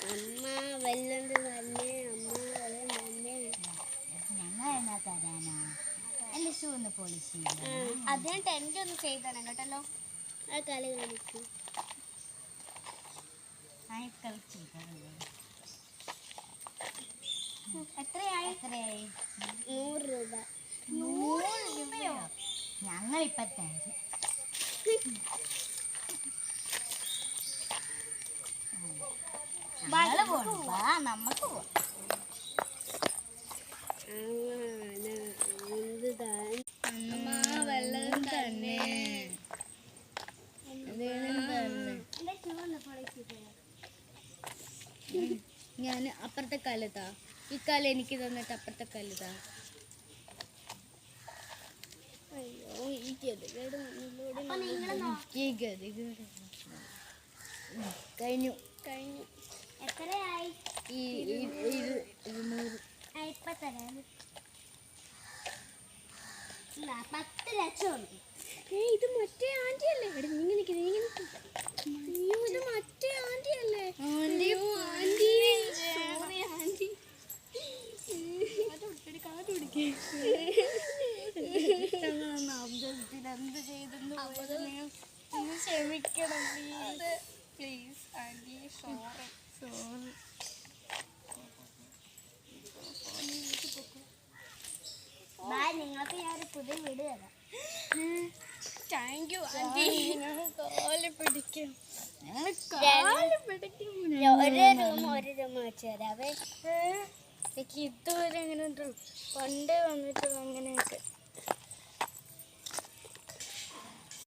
അമ്മ വല്ലത് തന്നെ അമ്മ തന്നെ ഞങ്ങൾ എന്നാ തരാനാ എൻ്റെ ഷൂ ഒന്ന് പോളിഷ് ചെയ്യാം അതിന് ടെൻറ്റ് ഒന്ന് ചെയ്തണം കേട്ടല്ലോ ആ കളി കാണിക്കും എത്രയായി 100 രൂപ 100 രൂപയോ ഞങ്ങളിപ്പോ തരും നമുക്ക് പോവാം വെള്ളം തന്നെ ഞാൻ അപ്പുറത്തെ കാലത്താ ഈ കാലം എനിക്ക് തന്നിട്ട് അപ്പുറത്തെ കാലത്താ അയ്യോ ഈ ഗതികേട് കഴിഞ്ഞു എത്രയായി 200 ഇപ്പൊ തരാം 10 ലക്ഷം ഉണ്ട് ഇത് മറ്റേ ആന്റി അല്ലേ ഇത് മറ്റേ ആന്റി അല്ലേ എന്ത് ചെയ്തെന്ന് ക്ഷമിക്കണം പ്ലീസ് ആന്റി സോറി നിങ്ങൾക്ക് ഞാൻ പുതിയ വീട് തരാം താങ്ക് യു ആന്റി കാല് പിടിക്കും ഒരു റൂം വെച്ച് തരാവേ എനിക്ക് ഇതുവരെ അങ്ങനെ പണ്ടേ വന്നിട്ട് അങ്ങനെയൊക്കെ